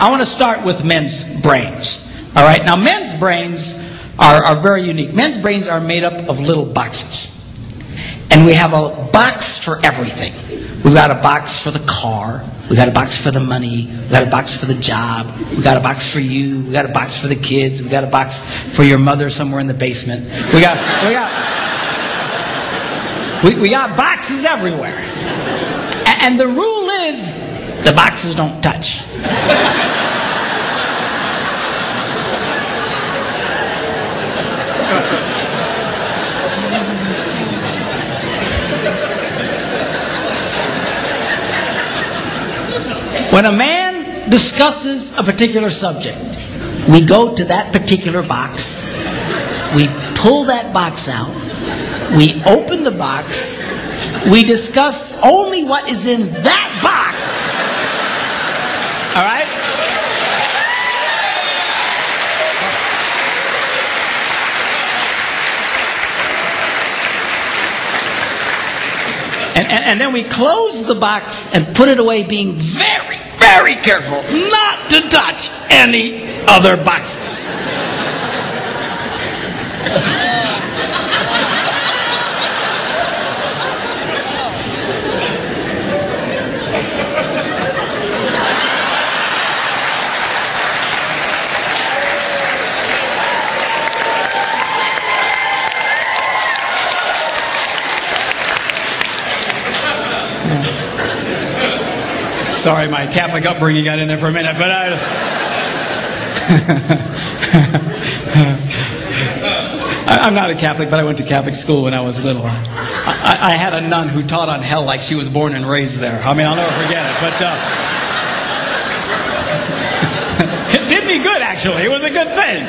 I want to start with men's brains. All right, now men's brains are very unique. Men's brains are made up of little boxes. And we have a box for everything. We've got a box for the car. We've got a box for the money. We've got a box for the job. We've got a box for you. We've got a box for the kids. We've got a box for your mother somewhere in the basement. We got boxes everywhere. And the rule is, the boxes don't touch. When a man discusses a particular subject, we go to that particular box, we pull that box out, we open the box, we discuss only what is in that box. All right? And then we close the box and put it away, being very, very careful not to touch any other boxes. Sorry, my Catholic upbringing got in there for a minute, but I'm not a Catholic, but I went to Catholic school when I was little. I had a nun who taught on hell like she was born and raised there. I mean, I'll never forget it, but it did me good, actually. It was a good thing.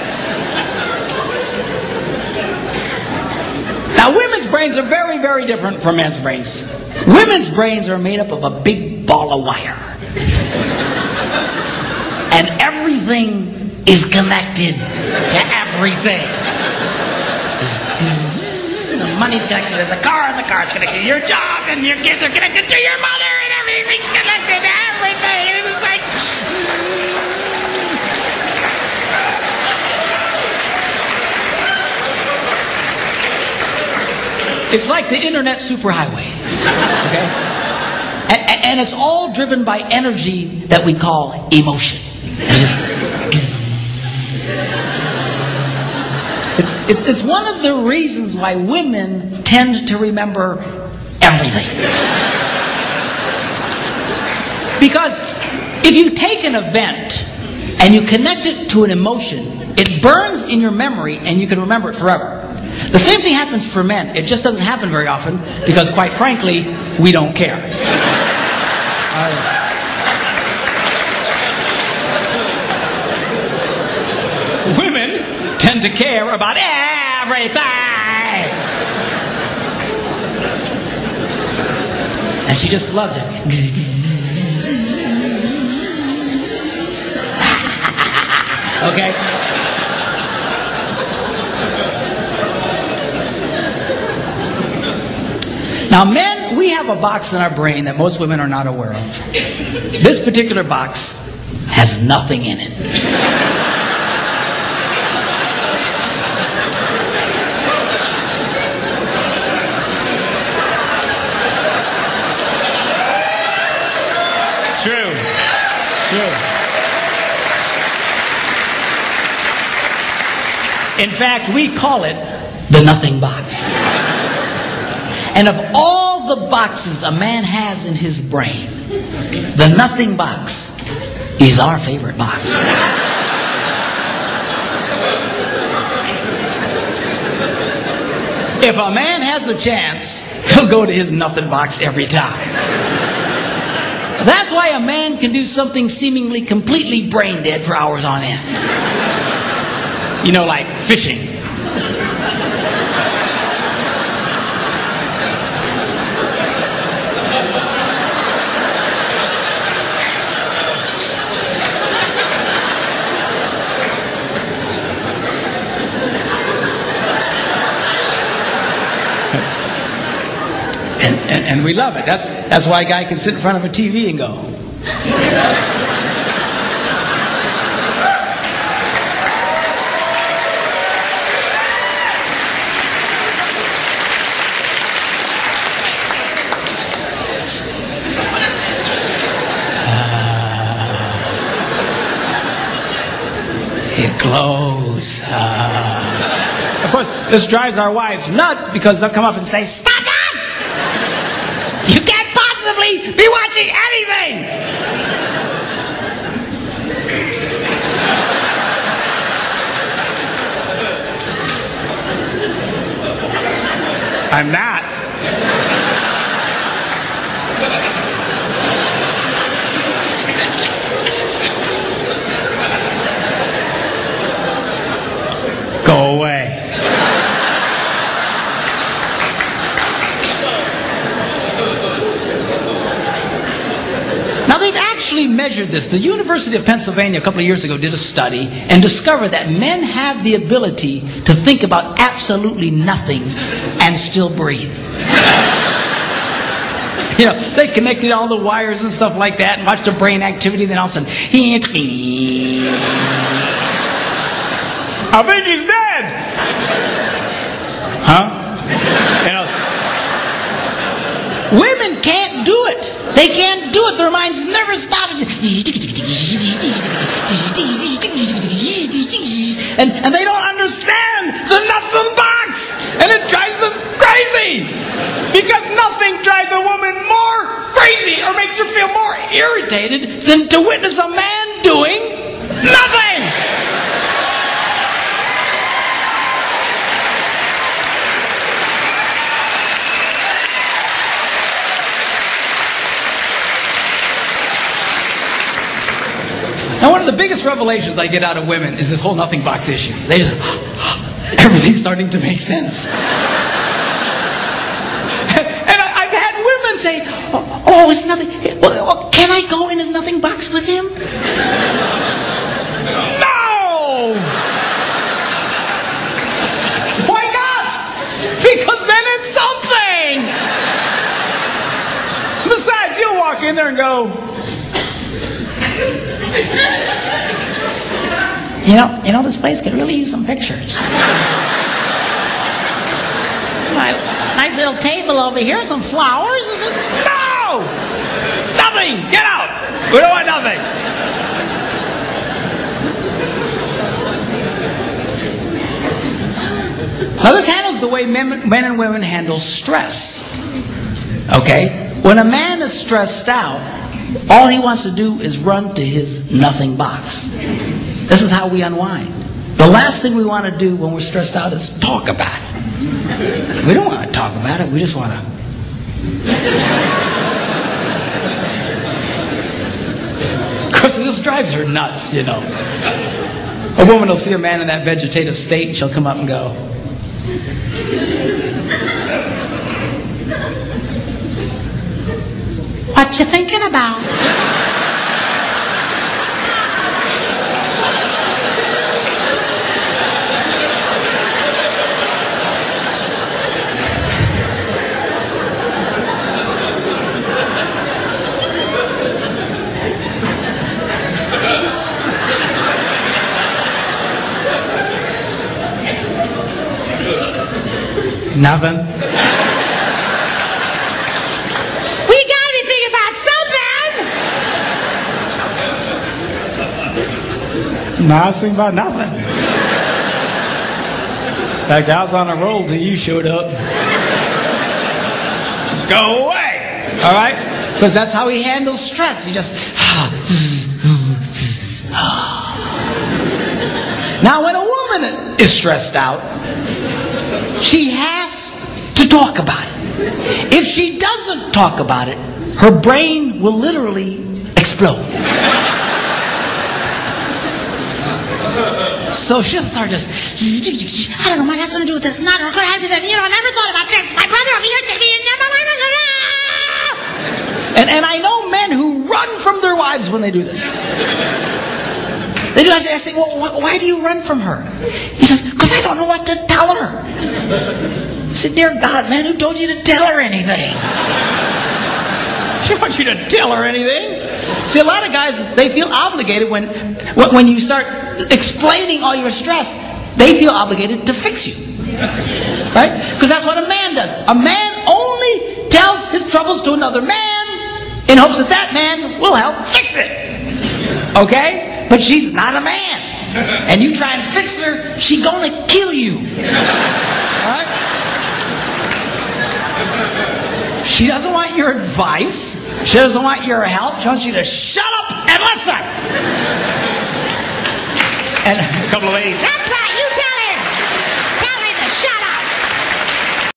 Now, women's brains are very, very different from men's brains. Women's brains are made up of a big ball of wire. And everything is connected to everything. The money's connected to the car, and the car's connected to your job, and your kids are connected to your mother, and everything's connected to everything. And it's like... It's like the internet superhighway. Okay? And it's all driven by energy that we call emotion. It's one of the reasons why women tend to remember everything. Because if you take an event and you connect it to an emotion, it burns in your memory and you can remember it forever. The same thing happens for men. It just doesn't happen very often because, quite frankly, we don't care. Women tend to care about everything. And she just loves it. Okay? Now, men, we have a box in our brain that most women are not aware of. This particular box has nothing in it. It's true. It's true. In fact, we call it the nothing box. And of all the boxes a man has in his brain, the nothing box is our favorite box. If a man has a chance, he'll go to his nothing box every time. That's why a man can do something seemingly completely brain dead for hours on end. You know, like fishing. And we love it. That's why a guy can sit in front of a TV and go. It glows. Of course, this drives our wives nuts because they'll come up and say, "Stop that! You can't possibly be watching anything!" I'm not. Go away. Now they've actually measured this. The University of Pennsylvania a couple of years ago did a study and discovered that men have the ability to think about absolutely nothing and still breathe. You know, they connected all the wires and stuff like that and watched the brain activity, then all of a sudden, I think he's dead. Huh? You know, women can't do it. They can't do it. Their minds never stop. And they don't understand the nothing box. And it drives them crazy. Because nothing drives a woman more crazy or makes her feel more irritated than to witness a man doing nothing. Now, one of the biggest revelations I get out of women is this whole nothing box issue. They just, everything's starting to make sense. And I've had women say, "Oh, it's nothing. Well, can I go in his nothing box with him?" No! Why not? Because then it's something. Besides, you'll walk in there and go, You know, this place could really use some pictures. Nice little table over here, some flowers. No! Nothing! Get out! We don't want nothing. Now this handles the way men and women handle stress. Okay? When a man is stressed out, all he wants to do is run to his nothing box. This is how we unwind. The last thing we want to do when we're stressed out is talk about it. We don't want to talk about it. We just want to. Of course, it just drives her nuts, you know. A woman will see a man in that vegetative state and she'll come up and go, "What you thinking about?" Nothing. We gotta be thinking about something. No, I was thinking about nothing. In fact, I was on a roll till you showed up. Go away. All right? Because that's how he handles stress. He just. Now, when a woman is stressed out, she has to talk about it. If she doesn't talk about it, her brain will literally explode. So she'll start just, "I don't know, might have something to do with this, not, or could have to do that, you know, I never thought about this, my brother over here said me, and I know men who run from their wives when they do this. They do. I say, "Well, why do you run from her?" He says, "Because I don't know what to tell her." I said, "Dear God, man, who told you to tell her anything?" She wants you to tell her anything. See, a lot of guys, they feel obligated when you start explaining all your stress, they feel obligated to fix you. Right? Because that's what a man does. A man only tells his troubles to another man in hopes that that man will help fix it. Okay? But she's not a man. and you try and fix her, she gonna kill you. All right? She doesn't want your advice. She doesn't want your help. She wants you to shut up and listen. And a couple of ladies, that's right.